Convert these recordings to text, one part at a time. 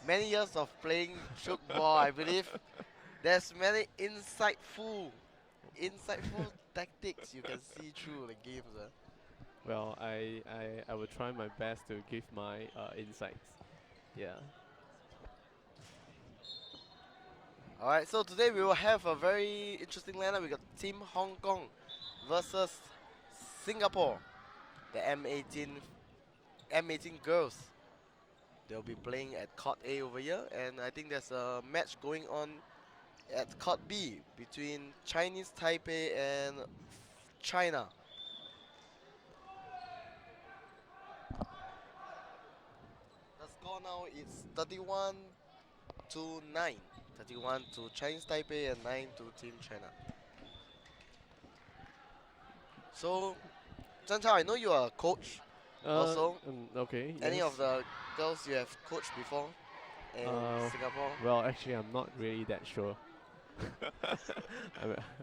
many years of playing Tchoukball, I believe there's many insightful tactics you can see through the games. Well, I will try my best to give my insights. Yeah. Alright, so today we will have a very interesting lineup. We got Team Hong Kong versus Singapore, the M18 girls. They'll be playing at Court A over here, and I think there's a match going on at Court B between Chinese Taipei and China. The score now is 31 to 9. 31 to Chinese Taipei and 9 to Team China. So, Zhang Chao, I know you are a coach also. Okay. Any Yes. of the girls you have coached before in Uh, Singapore? well, actually, I'm not really that sure.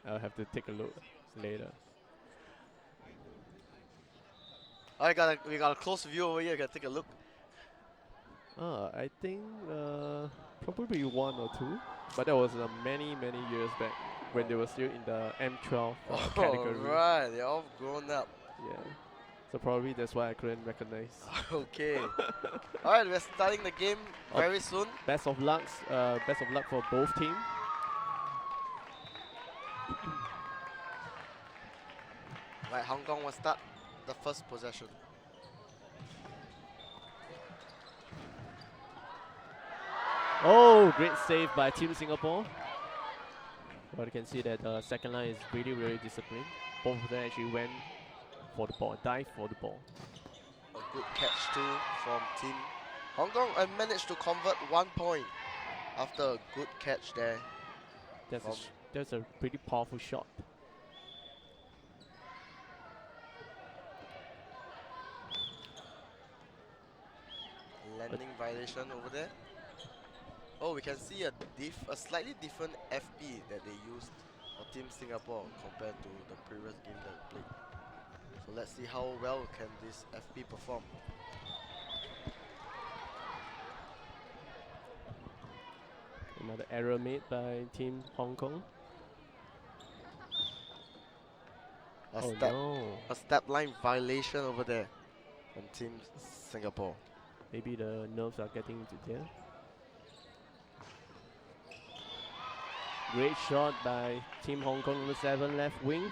I'll have to take a look later. We got a close view over here. You can take a look. I think probably one or two, but that was many years back when they were still in the M12 category. Alright, they're all grown up. Yeah, so probably that's why I couldn't recognize. Okay. Alright, we're starting the game Oh, very soon. best of luck for both teams. Right, Hong Kong will start the first possession. Oh, great save by Team Singapore. Well, you can see that the second line is really disciplined. Both of them actually went for the ball, dive for the ball. A good catch too from Team Hong Kong and managed to convert 1 point after a good catch there. That's a pretty powerful shot. Landing violation over there. Oh, we can see a slightly different FP that they used for Team Singapore compared to the previous game that we played. So let's see how well can this FP perform. Another error made by Team Hong Kong. A step line violation over there from Team Singapore. Maybe the nerves are getting into there. Great shot by Team Hong Kong number 7 left wing.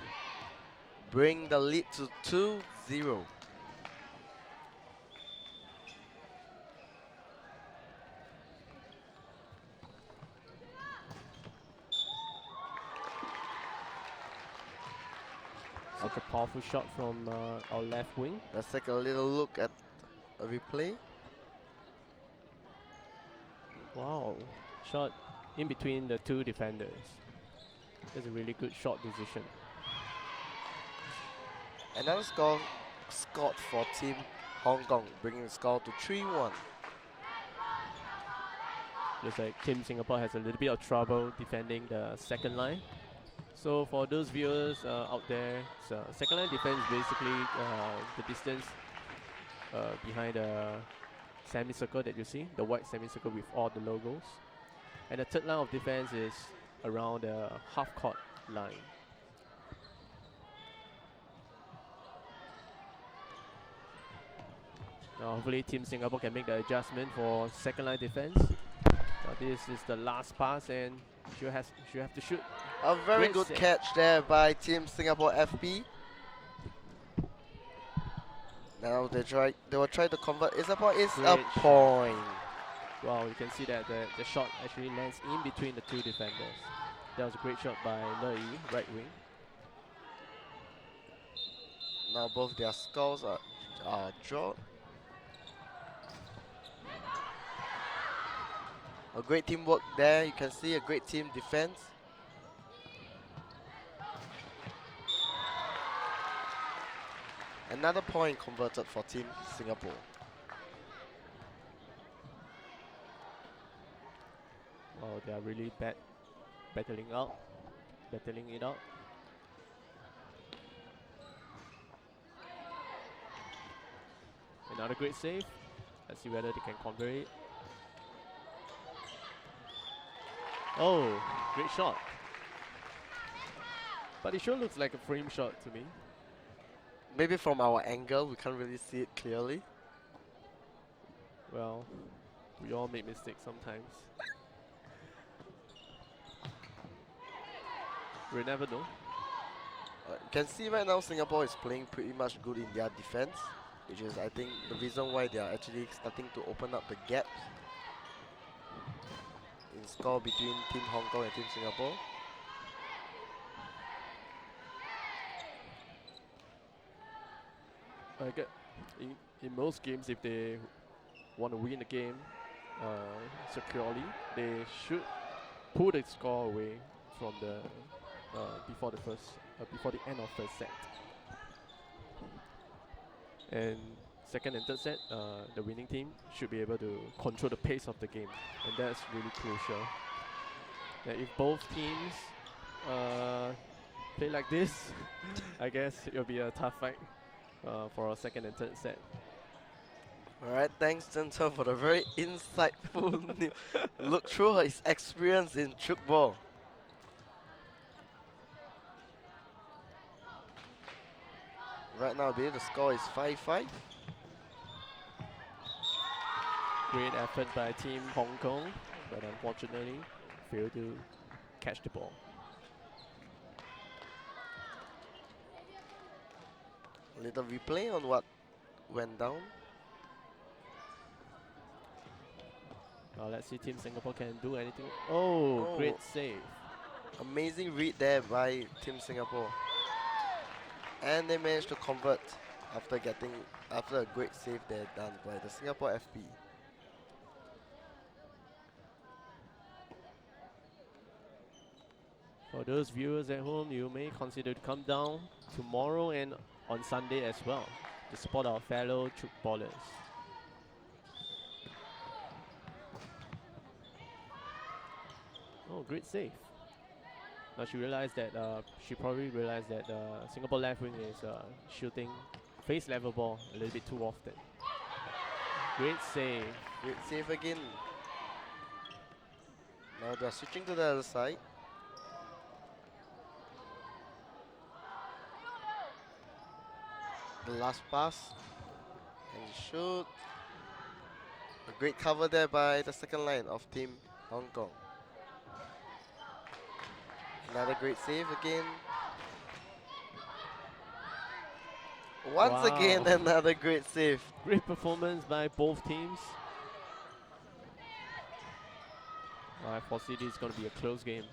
Bring the lead to 2-0. Such a powerful shot from our left wing. Let's take a little look at a replay. Wow, shot in between the two defenders. That's a really good shot decision. Another score scored for Team Hong Kong, bringing the score to 3-1. Looks like Team Singapore has a little bit of trouble defending the second line. So for those viewers out there, second line defense is basically the distance behind the semicircle that you see, the white semicircle with all the logos. And the third line of defense is around the half court line. Now hopefully Team Singapore can make the adjustment for second line defense. Now this is the last pass and she have to shoot. A very Great good save. catch there by Team Singapore FP. Now they will try to convert. It's a point. Wow, you can see that the shot actually lands in between the two defenders. That was a great shot by Le Yi, right wing. Now both their scores are drawn. A great teamwork there. You can see a great team defense. Another point converted for Team Singapore. Wow, they are really battling it out. Another great save. Let's see whether they can convert it. Oh, great shot. But it sure looks like a frame shot to me. Maybe from our angle, we can't really see it clearly. Well, we all make mistakes sometimes. We never know. You can see right now Singapore is playing pretty much good in their defense, which is I think the reason why they are actually starting to open up the gaps in score between Team Hong Kong and Team Singapore. I get in most games, if they want to win the game securely, they should pull the score away from the before the end of first set. And second and third set, the winning team should be able to control the pace of the game, and that's really crucial. That if both teams play like this, I guess it'll be a tough fight for our second and third set. Alright, thanks Zhenzhen for the very insightful look through his experience in Tchoukball. Right now, I believe the score is 5-5. Great effort by Team Hong Kong, but unfortunately failed to catch the ball. A little replay on what went down. Let's see Team Singapore can do anything. Oh, great save. Amazing read there by Team Singapore. And they managed to convert after a great save there done by the Singapore FP. For those viewers at home, you may consider to come down tomorrow and on Sunday as well to support our fellow Tchoukballers. Oh, great save. Now she probably realized that Singapore left wing is shooting face level ball a little bit too often. Great save. Great save again. Now they're switching to the other side. The last pass. And shoot. A great cover there by the second line of Team Hong Kong. Another great save again. Once again, another great save. Great performance by both teams. I foresee this is going to be a close game.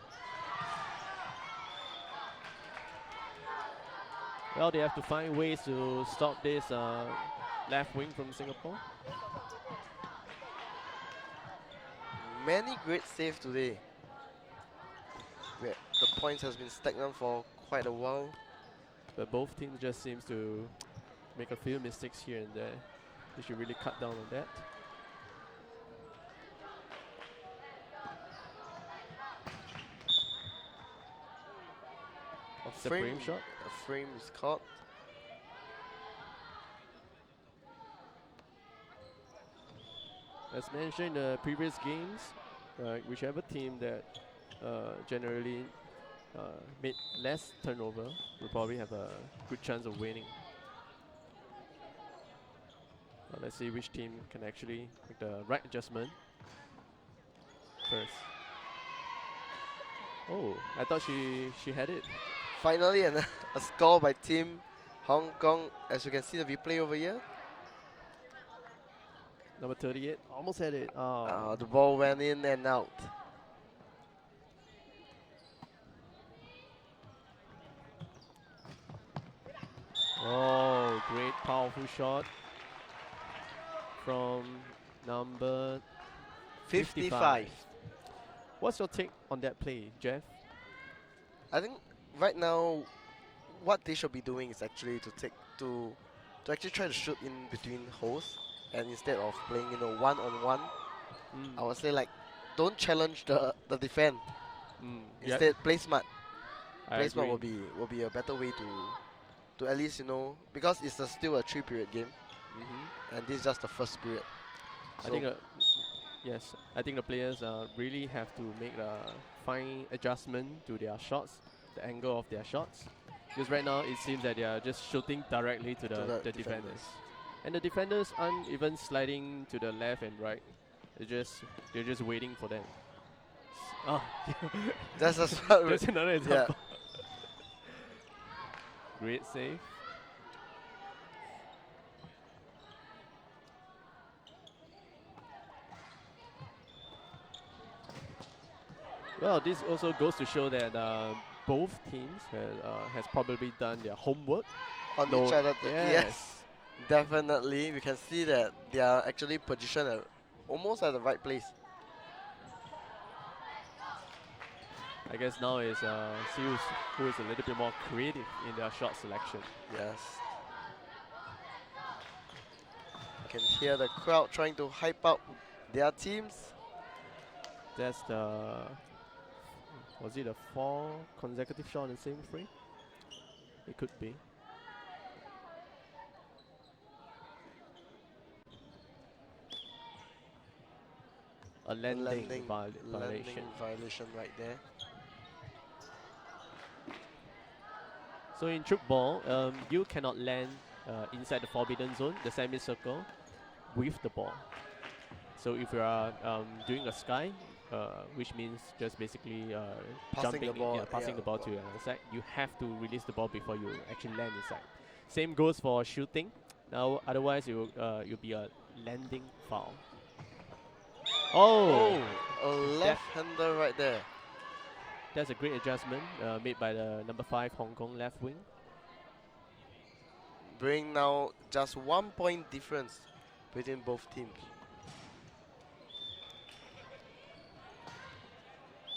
Well, they have to find ways to stop this left wing from Singapore. Many great saves today. The points has been stagnant for quite a while. But both teams just seems to make a few mistakes here and there. They should really cut down on that. A The frame shot. A frame is caught. As mentioned in the previous games, whichever team that generally made less turnover will probably have a good chance of winning. Let's see which team can actually make the right adjustment first. Oh, I thought she had it. Finally, a score by Team Hong Kong. As you can see the replay over here. Number 38, almost had it. The ball went in and out. Oh, great powerful shot from number 55. What's your take on that play, Jeff? I think right now, what they should be doing is actually to actually try to shoot in between holes, and instead of playing one-on-one, I would say like don't challenge the defense. Instead, play smart. Play smart will be a better way to at least because it's still a 3-period game, and this is just the first period. I think Yes, I think the players really have to make a fine adjustment to their shots, the angle of their shots. Because right now it seems that they are just shooting directly to to the the defenders. defenders. And the defenders aren't even sliding to the left and right. They're just waiting for them. Oh, That's a shot. there's another Yeah. example. Great save. Well, this also goes to show that both teams has probably done their homework. On No, each other. yes. Yes. Definitely. We can see that they are actually positioned at almost at the right place. I guess now is see who is a little bit more creative in their shot selection. Yes. You can hear the crowd trying to hype up their teams. That's the was it a 4 consecutive shot in the same frame? It could be. A landing, violation. Landing violation right there. So in Tchoukball, you cannot land inside the forbidden zone, the semicircle, with the ball. So if you are doing a sky, which means just basically Passing jumping, the ball, passing yeah, the ball to the other side, you have to release the ball before you actually land inside. Same goes for shooting. Now, otherwise you'll be a landing foul. Oh, a left-hander right there. that's a great adjustment made by the number 5 Hong Kong left wing. Bring now just 1 point difference between both teams.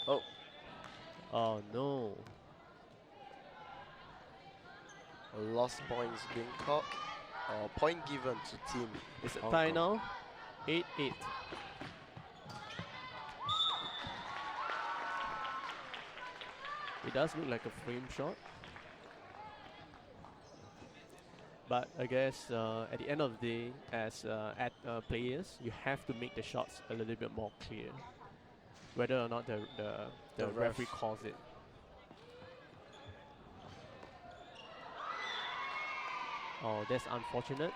Oh, Oh no. a lost points being caught. Or point given to team. It's a Hong tie Kong. now. 8-8. It does look like a frame shot. But I guess at the end of the day, as players, you have to make the shots a little bit more clear. Whether or not the The referee ref. calls it. Oh, that's unfortunate.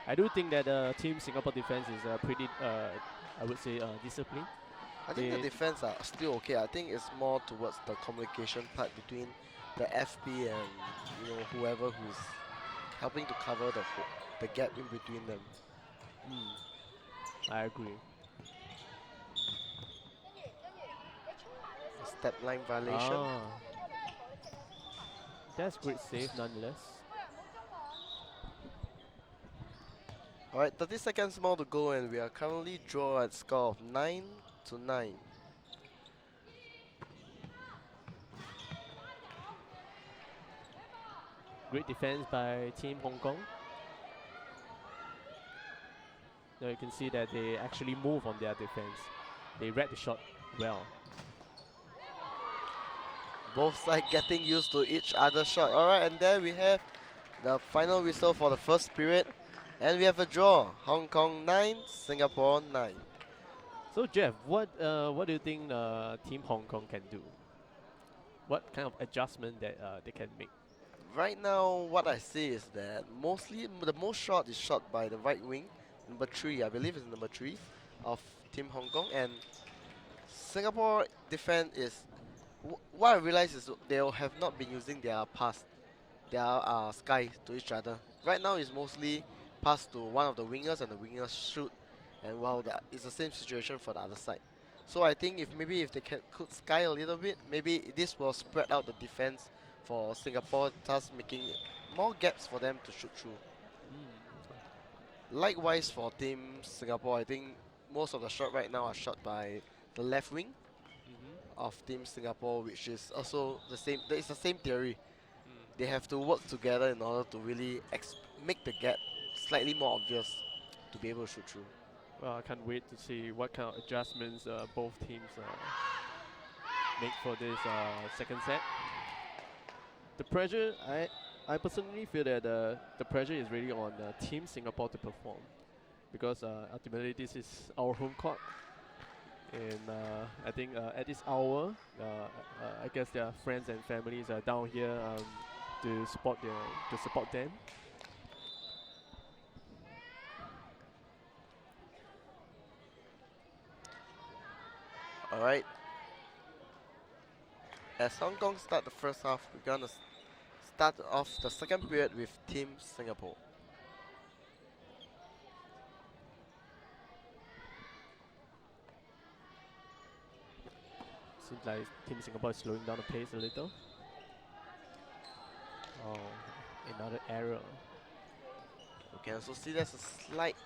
I do think that Team Singapore defense is pretty, I would say, disciplined. I think the They- defense are still okay. I think it's more towards the communication part between the FP and whoever who's helping to cover the gap in between them. I agree. Step line violation. Ah, that's great save nonetheless. Alright, 30 seconds more to go and we are currently draw at score of 9-9. Great defense by Team Hong Kong. Now you can see that they actually move on their defense. They read the shot well. Both sides getting used to each other's shot. Alright, and there we have the final whistle for the first period. And we have a draw. Hong Kong 9, Singapore 9. So Jeff, what do you think Team Hong Kong can do? What kind of adjustment that they can make? Right now, what I see is that mostly the most shot is shot by the right wing, number 3, I believe it's number 3 of Team Hong Kong, and Singapore defense is what I realize is they have not been using their pass, their sky to each other. Right now, it's mostly pass to one of the wingers and the wingers shoot, and while it's the same situation for the other side. So I think if they could sky a little bit, maybe this will spread out the defense for Singapore, thus making more gaps for them to shoot through. Likewise for Team Singapore, I think most of the shot right now are shot by the left wing of Team Singapore, which is also the same. It's the same theory. They have to work together in order to really make the gap slightly more obvious to be able to shoot through. Well, I can't wait to see what kind of adjustments both teams make for this second set. The pressure, I personally feel that the pressure is really on Team Singapore to perform. because ultimately this is our home court. And I think at this hour, I guess their friends and families are down here to support them. Alright. As Hong Kong start the first half, we're gonna start off the second period with Team Singapore. Seems like Team Singapore is slowing down the pace a little. Oh, another error. You can also see there's a slight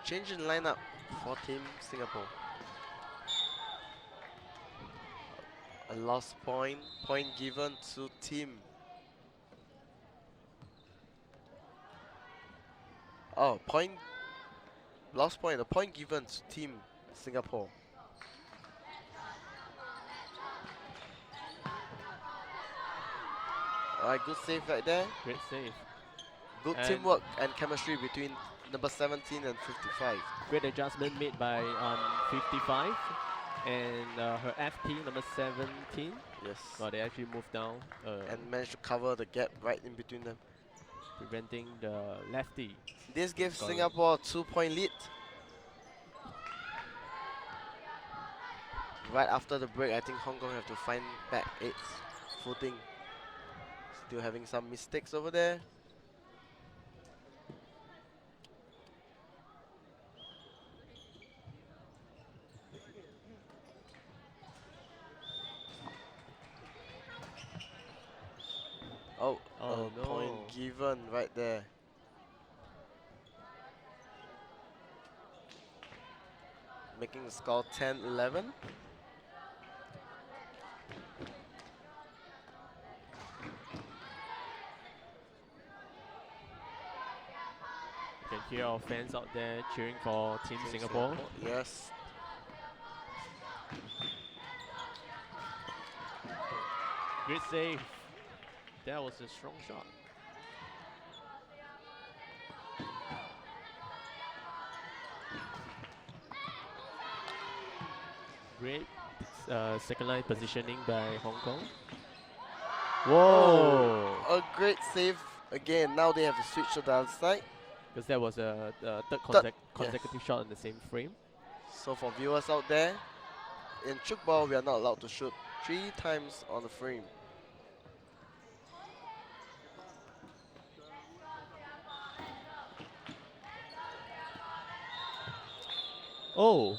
change in lineup for Team Singapore. A lost point given to Team. Oh, lost point, a point given to Team Singapore. Alright, good save right there. Great save. Good And teamwork and chemistry between number 17 and 55. great adjustment made by 55 and her FT number 17. Yes. Well, they actually moved down And managed to cover the gap right in between them. preventing the lefty. This gives Scoring. Singapore a 2-point lead. Right after the break, I think Hong Kong have to find back its footing. Still having some mistakes over there. Oh, Oh, no. point given right there. Making the score 10-11. You can hear our fans out there cheering for Team Singapore. Yes. Great save. That was a strong shot. Great second line positioning by Hong Kong. Whoa! A great save again. Now they have to switch to the other side. Because that was a third Third, consecutive shot in the same frame. So for viewers out there, in Tchoukball we are not allowed to shoot 3 times on the frame. Oh!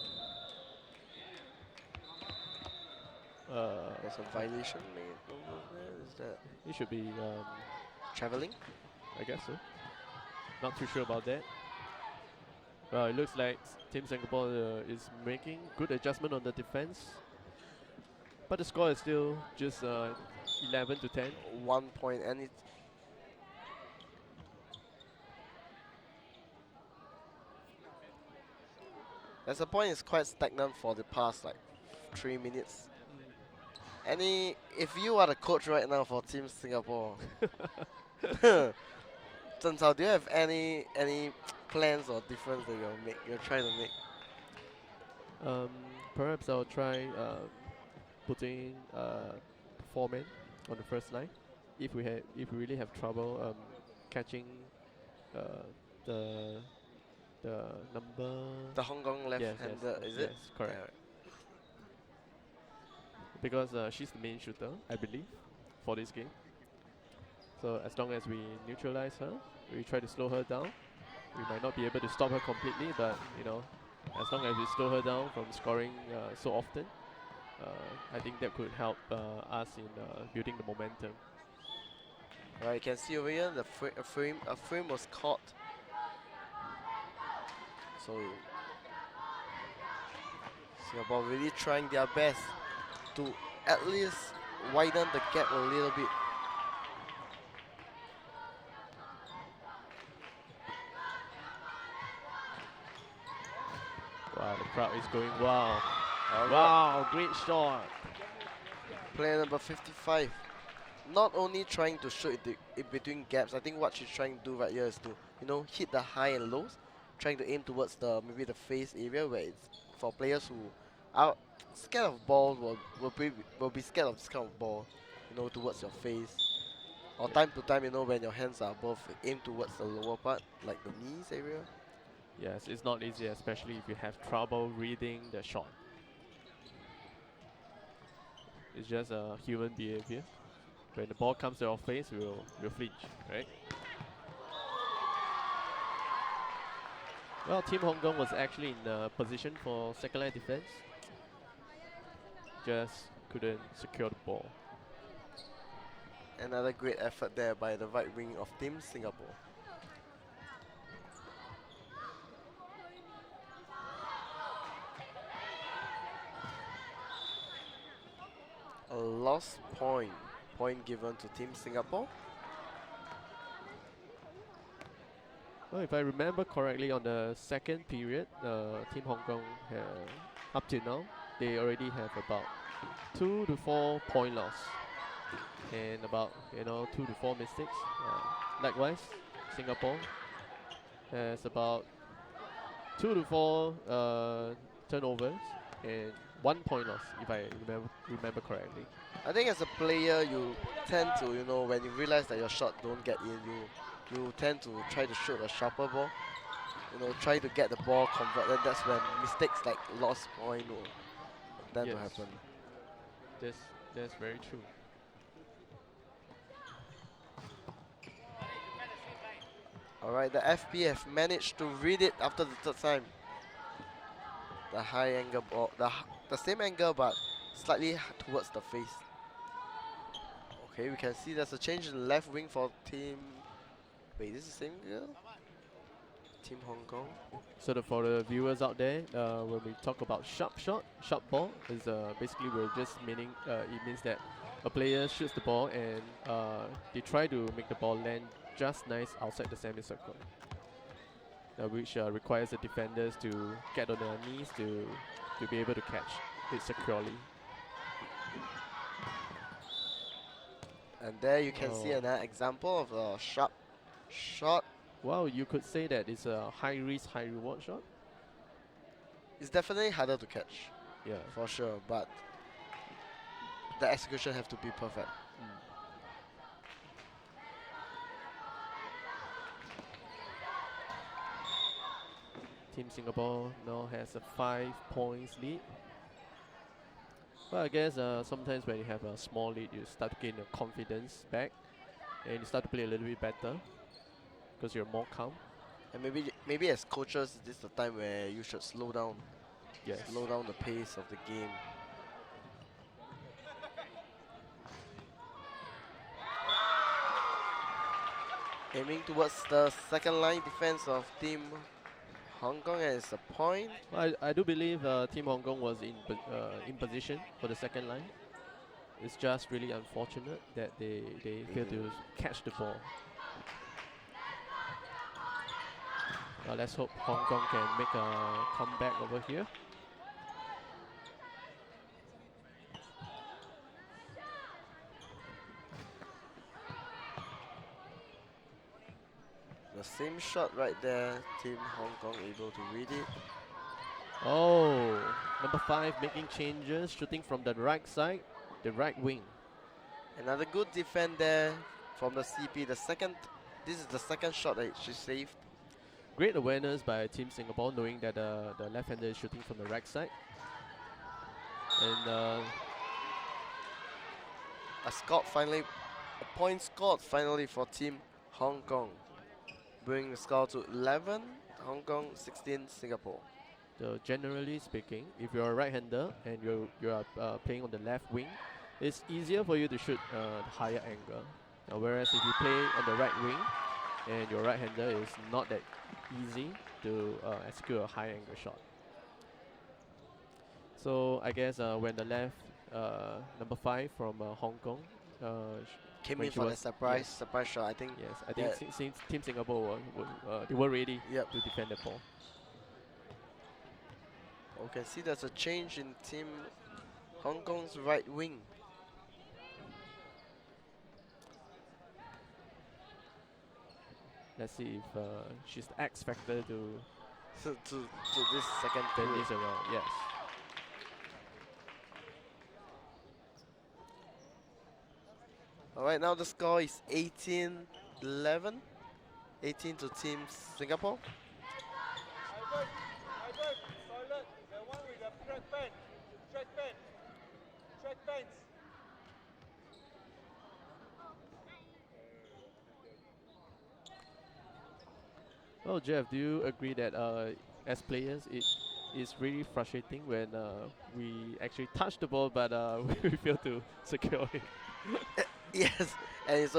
There's a violation made over there. Is that It should be, traveling? I guess so. Not too sure about that. Well, it looks like Team Singapore is making good adjustment on the defense. But the score is still just 11 to 10. 1 point, and it. As a point, it's quite stagnant for the past like 3 minutes. If you are the coach right now for Team Singapore, Zheng Cao, do you have any plans or difference that you're trying to make? Perhaps I'll try putting 4 men on the first line. If we really have trouble catching the number. The Hong Kong left-hander, is it? Yes, correct. Yeah. Because she's the main shooter, I believe, for this game. So as long as we neutralize her, we try to slow her down. We might not be able to stop her completely, but you know, as long as we slow her down from scoring so often, I think that could help us in building the momentum. Right, you can see over here the a frame was caught. So Singapore really trying their best to at least widen the gap a little bit. Wow, the crowd is going wow. Alright. Wow, great shot. Player number 55. Not only trying to shoot in between gaps, I think what she's trying to do right here is to, hit the high and lows, trying to aim towards the maybe the face area where it's for players who are scared of ball will be scared of this kind of ball, towards your face. Or Yeah. time to time, when your hands are above, aim towards the lower part, like the knees area. Yes, it's not easy, especially if you have trouble reading the shot. It's just a human behavior. When the ball comes to our face, we'll flinch, right? Well, Team Hong Kong was actually in position for second line defense. Just couldn't secure the ball. Another great effort there by the right wing of Team Singapore. A lost point. Point given to Team Singapore. Well, if I remember correctly, on the second period, Team Hong Kong, up to now, they already have about 2 to 4 point loss and about 2 to 4 mistakes. Likewise, Singapore has about 2 to 4 turnovers and 1 point loss, if I remember correctly. I think as a player, you tend to, when you realize that your shot don't get in, you tend to try to shoot a sharper ball. Try to get the ball converted. That's when mistakes like lost point will tend to Yes, happen. that's very true. Alright, the FPF managed to read it after the third time. The high angle ball, the same angle but slightly towards the face. Okay, we can see there's a change in the left wing for Team. Wait, this is the same girl? Team Hong Kong. So for the viewers out there, when we talk about sharp shot, sharp ball, is basically we're just meaning it means that a player shoots the ball and they try to make the ball land just nice outside the semicircle, which requires the defenders to get on their knees to be able to catch it securely. And there you can see another example of a sharp shot. Well, you could say that it's a high risk, high reward shot. It's definitely harder to catch, Yeah. for sure, but the execution have to be perfect. Team Singapore now has a 5 points lead. But I guess sometimes when you have a small lead, you start to gain your confidence back and you start to play a little bit better because you're more calm. And maybe as coaches, this is the time where you should slow down. Yes. Slow down the pace of the game. Aiming towards the second line defense of Team Hong Kong, and it's a point. Well, I do believe Team Hong Kong was in position for the second line. It's just really unfortunate that they failed to catch the ball. Let's hope Hong Kong can make a comeback over here. The same shot right there. Team Hong Kong able to read it. Oh, number 5 making changes, shooting from the right side, the right wing. Another good defend there from the CP. This is the second shot that she saved. Great awareness by Team Singapore, knowing that the left-hander is shooting from the right side. And a point scored finally for Team Hong Kong, bringing the score to 11, Hong Kong 16, Singapore. So generally speaking, if you're a right-hander and you are playing on the left wing, it's easier for you to shoot the higher angle. Whereas if you play on the right wing and your right-hander, is not that easy to execute a high angle shot. So I guess when the left number 5 from Hong Kong Came when in she for the was- surprise shot. I think. yes, I think since Team Singapore they were ready Yep. to defend the ball. You can see there's a change in Team Hong Kong's right wing. Let's see if she's the X factor to to this second Turn period. this around. Yes. All right, now the score is 18-11, 18 to Team Singapore. Oh, Jeff, do you agree that as players, it is really frustrating when we actually touch the ball, but we fail to secure it? Yes, and it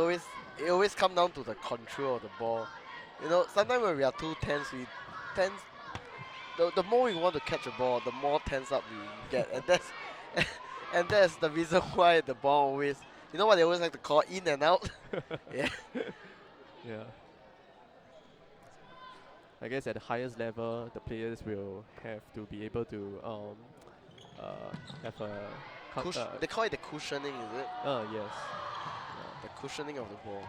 always come down to the control of the ball. You know, sometimes when we are too tense, we tense. The more we want to catch a ball, the more tense up we get, and that's and that's the reason why the ball always. You know what they always like to call in and out. Yeah. Yeah. I guess at the highest level, the players will have to be able to have a They call it the cushioning, is it? yes, The cushioning of the ball.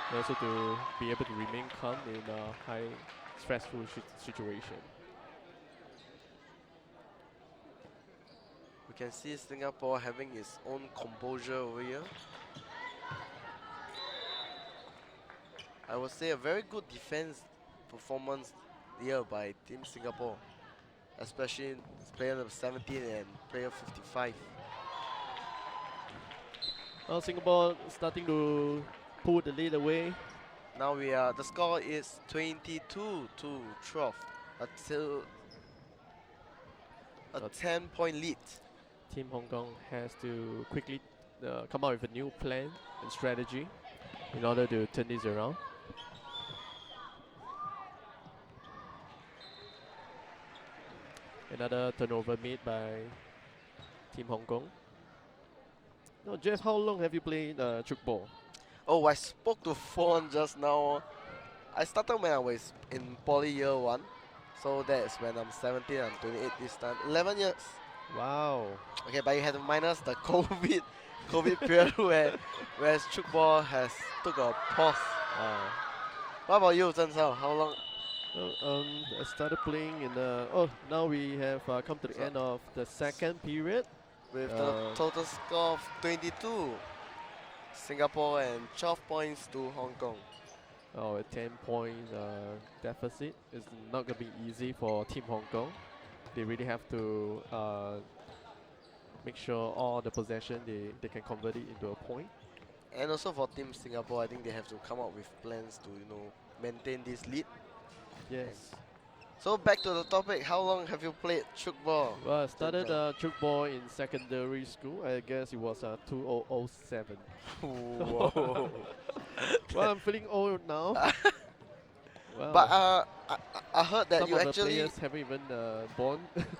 and also to be able to remain calm in a high stressful situation. We can see Singapore having its own composure over here. I would say a very good defense performance here by Team Singapore, especially player number 17 and player 55. Well, Singapore starting to pull the lead away. Now the score is 22 to 12, until a Uh, 10-point lead. Team Hong Kong has to quickly come up with a new plan and strategy in order to turn this around. Another turnover made by Team Hong Kong. Now, Jeff, how long have you played Tchoukball? Oh, I spoke to Fawn just now. I started when I was in poly year 1. So that's when I'm 17, I'm 28 this time. 11 years. Wow. Okay, but you had to minus the COVID period where Tchoukball has took a pause. What about you, Zhen Sao? How long? I started playing in the. Oh, now we have come to the So- end of the second period. With the total score of 22. Singapore and 12 points to Hong Kong. Oh, a 10 points deficit is not going to be easy for Team Hong Kong. They really have to make sure all the possession they can convert it into a point. And also for Team Singapore, I think they have to come up with plans to, maintain this lead. Yes. So back to the topic, how long have you played Tchoukball? Well, I started Tchoukball in secondary school. I guess it was 2007. Whoa. Well, I'm feeling old now. Well, But I heard that some you of the actually, players haven't even born.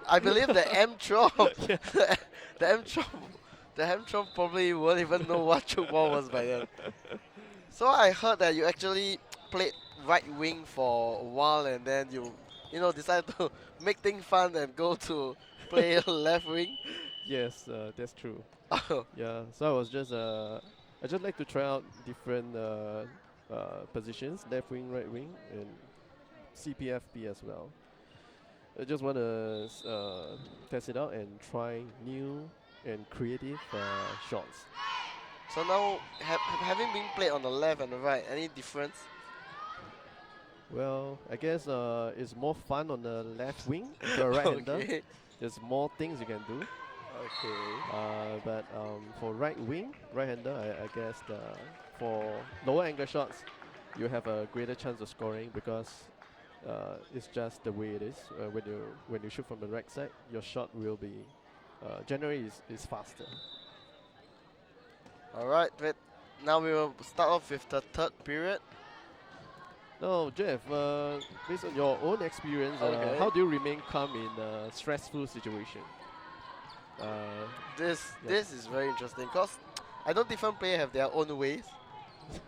I believe the M12, Yeah. the M12, the M12 probably won't even know what Tchoukball was by then. So I heard that you actually played right wing for a while and then you decided to make things fun and go to play left wing. Yes, that's true. Yeah, so I just like to try out different positions, left wing, right wing, and CPFP as well. I just want to test it out and try new and creative shots. So now, having been played on the left and the right, any difference? Well, I guess it's more fun on the left wing if you're a right-hander. Okay. There's more things you can do. Okay. But for right-hander, I guess for lower angle shots, you have a greater chance of scoring because it's just the way it is. When you shoot from the right side, your shot will be generally is faster. Alright, now we will start off with the third period. Now, Jeff, based on your own experience, Okay. how do you remain calm in a stressful situation? This Yeah. this is very interesting because I know different players have their own ways.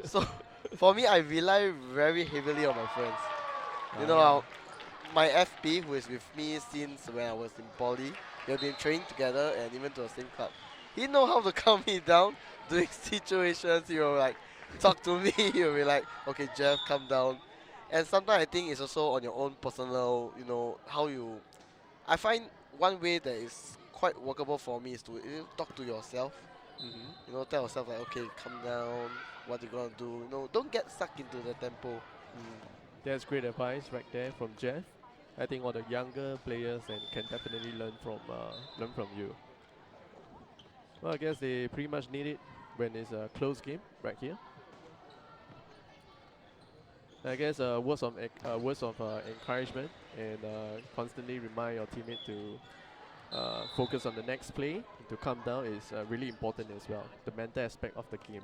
So for me, I rely very heavily on my friends. You know, my FP, who is with me since when I was in poly, we've been training together and even to the same club. He know how to calm me down during situations. He will like talk to me. He will be like, "Okay, Jeff, calm down." And sometimes I think it's also on your own personal, how you. I find one way that is quite workable for me is to talk to yourself. Hmm. Tell yourself like, okay, calm down. What you gonna do? Don't get stuck into the tempo. Mm. That's great advice right there from Jeff. I think all the younger players and can definitely learn from you. Well, I guess they pretty much need it when it's a close game right here. I guess words of encouragement and constantly remind your teammate to focus on the next play, to calm down is really important as well. The mental aspect of the game.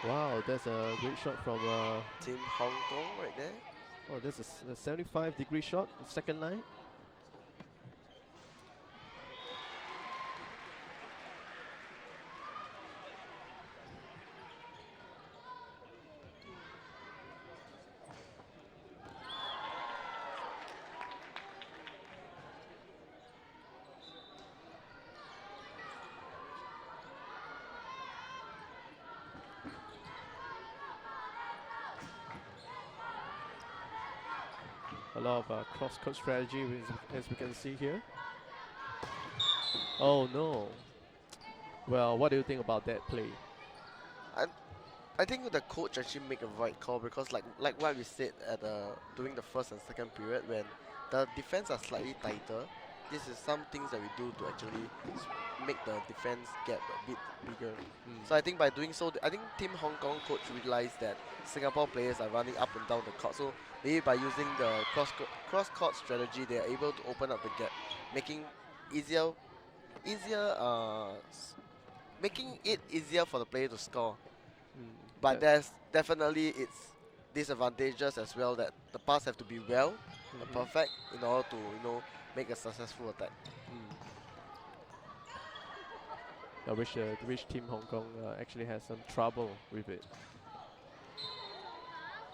Wow, that's a great shot from. Team Hong Kong right there. Oh, that's a 75-degree shot, second line. A lot of cross-court strategy, as we can see here. Oh no. Well, what do you think about that play? I I think the coach actually make a right call because like what we said at during the first and second period when the defense are slightly tighter. This is some things that we do to actually make the defense gap a bit bigger. Mm. So I think by doing so, I think Team Hong Kong coach realized that Singapore players are running up and down the court. So maybe by using the cross court strategy, they are able to open up the gap, making easier easier making it easier for the player to score. Mm. But there's definitely its disadvantages as well that the pass have to be well and Mhm. perfect in order to make a successful attack. Mm. I wish Team Hong Kong actually has some trouble with it.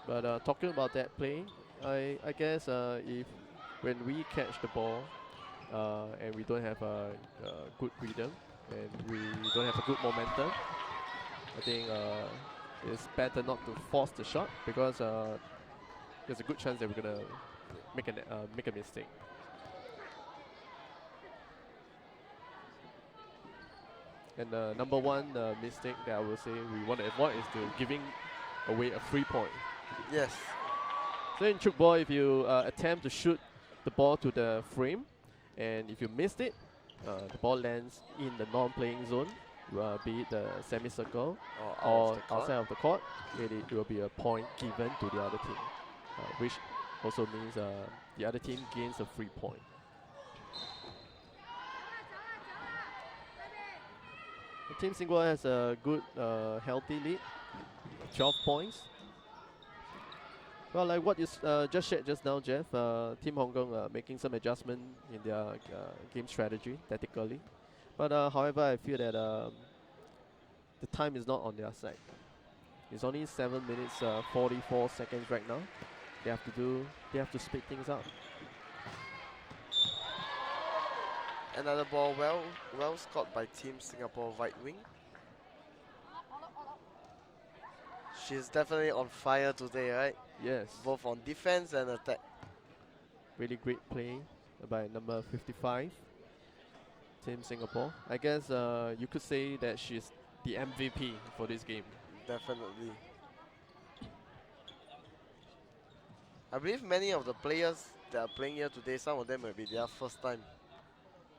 But talking about that play, I guess if when we catch the ball and we don't have a good rhythm and we don't have a good momentum, I think it's better not to force the shot because there's a good chance that we're gonna make a mistake. And the number one mistake that I will say we want to avoid is to giving away a free point. Yes. So in Tchoukball, if you attempt to shoot the ball to the frame, and if you missed it, the ball lands in the non-playing zone, be it the semicircle Or out of or the court. outside of the court, it will be a point given to the other team, which also means the other team gains a free point. Team Singapore has a good, healthy lead, 12 points. Well, like what you just shared just now, Jeff, Team Hong Kong making some adjustment in their game strategy tactically. But however, I feel that the time is not on their side. It's only 7 minutes 44 seconds right now. They have to speed things up. Another ball well scored by Team Singapore right wing. She's definitely on fire today, right? Yes, Both on defense and attack. really great play by number 55, Team Singapore. I guess you could say that she's the MVP for this game. Definitely. I believe many of the players that are playing here today, some of them will be their first time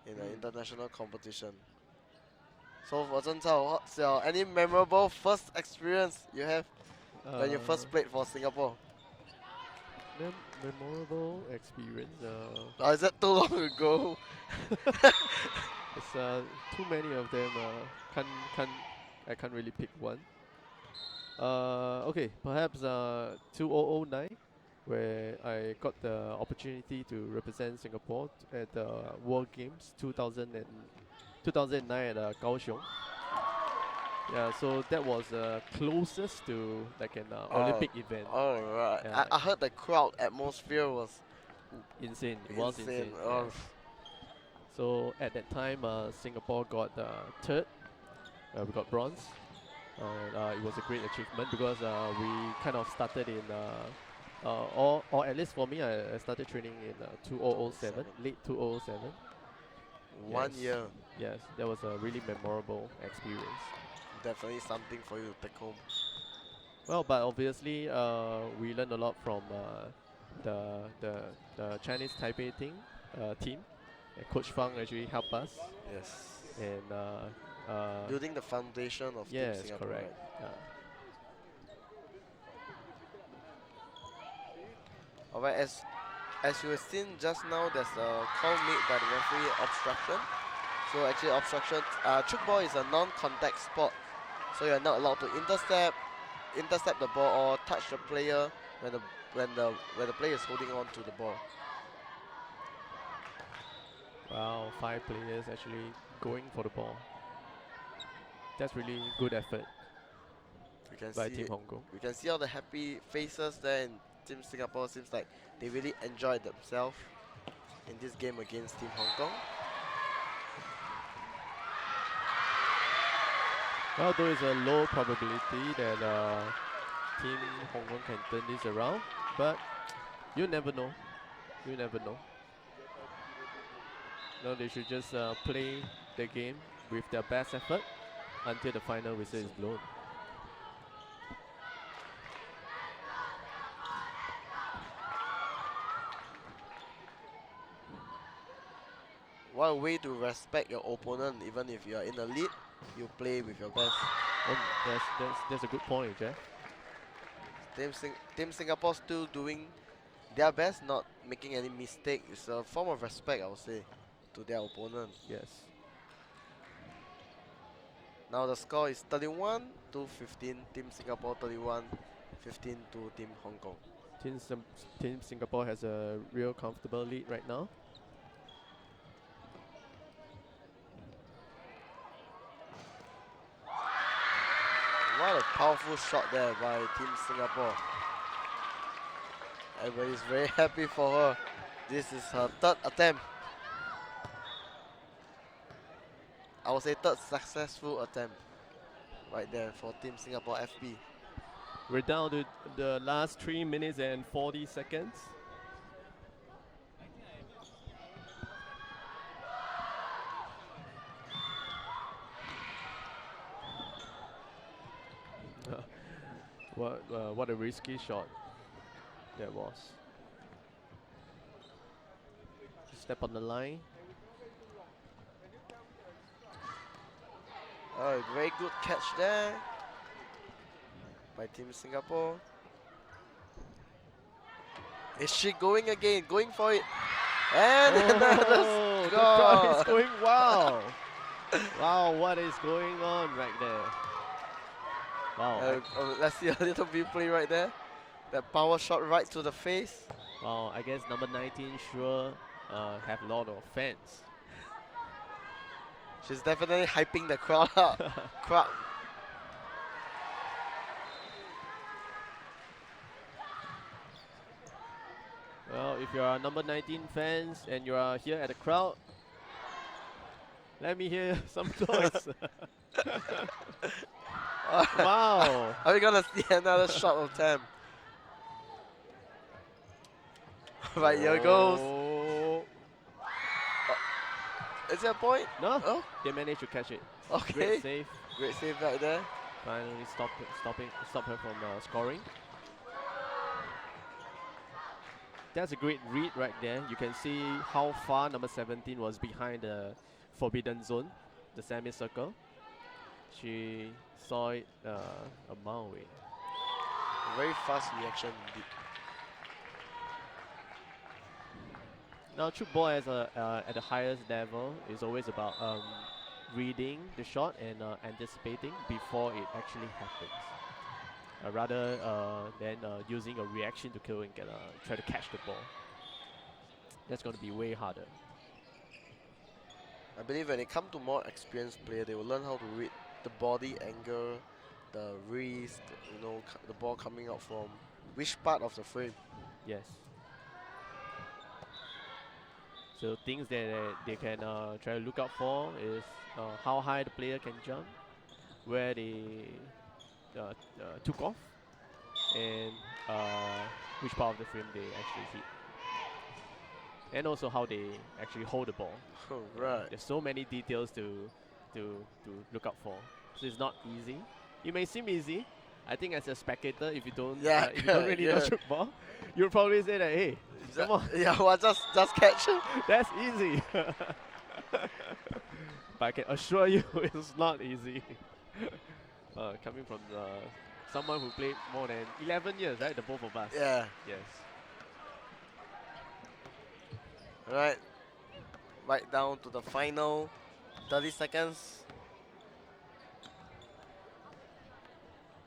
in an Mm. international competition. So for Zhen Cao, what's any memorable first experience you have when you Uh, first played for Singapore? memorable experience. Or is that too long ago? It's too many of them. Can't can't I can't really pick one. Okay, perhaps 2009, where I got the opportunity to represent Singapore at the World Games 2009 at Kaohsiung. Yeah, so that was closest to like an Oh, Olympic event. alright. Yeah, I heard the crowd atmosphere was insane. It was insane. insane. Oh, Yes. So at that time, Singapore got third. We got bronze. And it was a great achievement because we kind of started in, or at least for me, I started training in 2007, 2007. late 2007. 1 year. Yes, that was a really memorable experience. Definitely something for you to take home. Well, but obviously, we learned a lot from the, the the Chinese Taipei team. And Coach Fang actually helped us, Yes. and Building the foundation of Team yes, Singapore, correct. right? Alright, as you have seen just now, there's a call made by the referee obstruction. So actually obstruction, Tchoukball is a non-contact sport. So you're not allowed to intercept the ball or touch the player when the player is holding on to the ball. Wow, 5 players actually going for the ball. That's really good effort You can by see Team Hong Kong. you can see all the happy faces there in Team Singapore. Seems like they really enjoyed themselves in this game against Team Hong Kong. Well, there is a low probability that Team Hong Kong can turn this around, but you never know. You never know. No, they should just play the game with their best effort until the final whistle is blown. What a way to respect your opponent. Even if you are in the lead, you play with your best. That's a good point, Jeff. Team Singapore still doing their best, not making any mistake. It's a form of respect, I would say, to their opponent. Yes. Now the score is 31 to 15. Team Singapore 31, 15 to Team Hong Kong. Team Singapore has a real comfortable lead right now. What a powerful shot there by Team Singapore. Everybody's very happy for her. This is her third attempt. I would say third successful attempt right there for Team Singapore FP. We're down to the last 3 minutes and 40 seconds. What a risky shot that was. Step on the line. Oh, very good catch there by Team Singapore. Is she going again? Going for it. And another The score. crowd is going wow. Wow, what is going on right there? Wow. Let's see a little bit play right there. That power shot right to the face. Wow, I guess number 19 sure have a lot of fans. She's definitely hyping the crowd up. Crowd. Well, if you are number 19 fans and you are here at the crowd, let me hear some noise. Wow. Are we gonna see another shot of Tam? Right, here it goes. Oh. Is it a point? No, Oh, they managed to catch it. okay. Great save. Great save right there. Finally stop her from scoring. That's a great read right there. You can see how far number 17 was behind the forbidden zone, the semicircle. She saw it a mile away. Very fast reaction indeed. Now, Tchoukball at the highest level is always about reading the shot and anticipating before it actually happens. Rather than using a reaction to kill and try to catch the ball. That's going to be way harder. I believe when it comes to more experienced player, they will learn how to read the body angle, the wrist, the ball coming out from which part of the frame. Yes. So things that they can try to look out for is how high the player can jump, where they took off, and which part of the frame they actually hit, and also how they actually hold the ball. Right. There's so many details to look out for. So it's not easy. It may seem easy. I think as a spectator, Yeah, if you don't really know yeah. Tchoukball, you'll probably say that, hey, come on, Yeah, well, just catch. that's easy. But I can assure you, it's not easy. Coming from someone who played more than 11 years, right? The both of us. Yeah. Yes. Right. Right down to the final 30 seconds.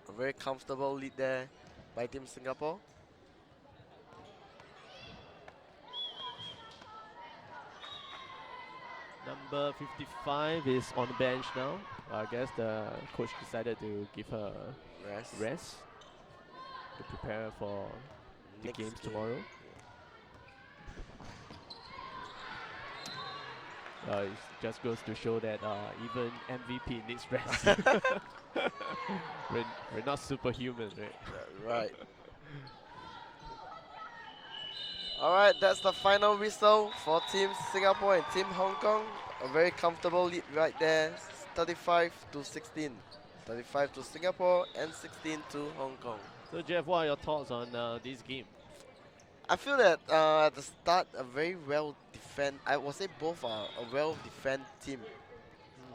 A very comfortable lead there by Team Singapore. Number 55 is on the bench now. I guess the coach decided to give her rest to prepare for the Next games game. tomorrow. It just goes to show that even MVP needs rest. we're not superhuman, right? Right. Alright, that's the final whistle for Team Singapore and Team Hong Kong. A very comfortable lead right there, 35 to 16. 35 to Singapore and 16 to Hong Kong. So Jeff, what are your thoughts on this game? I feel that at the start, a very well defend. I would say both are a well defend team.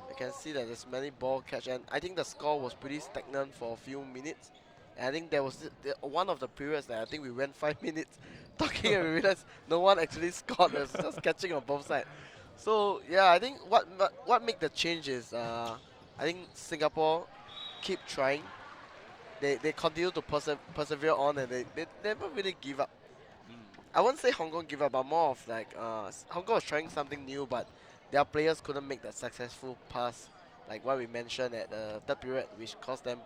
I can see that there's many ball catch, and I think the score was pretty stagnant for a few minutes. And I think there was one of the periods that I think we went 5 minutes talking and we realized no one actually scored. It was just catching on both sides. So yeah, I think what make the change is I think Singapore keep trying. They continue to persevere on, and they never really give up. I wouldn't say Hong Kong give up, but more of like Hong Kong was trying something new, but their players couldn't make that successful pass, like what we mentioned at the third period, which cost them,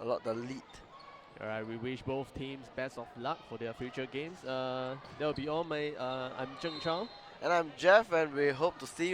a lot the lead. Alright, we wish both teams best of luck for their future games. That will be all. I'm Zheng Chao. And I'm Jeff, and we hope to see you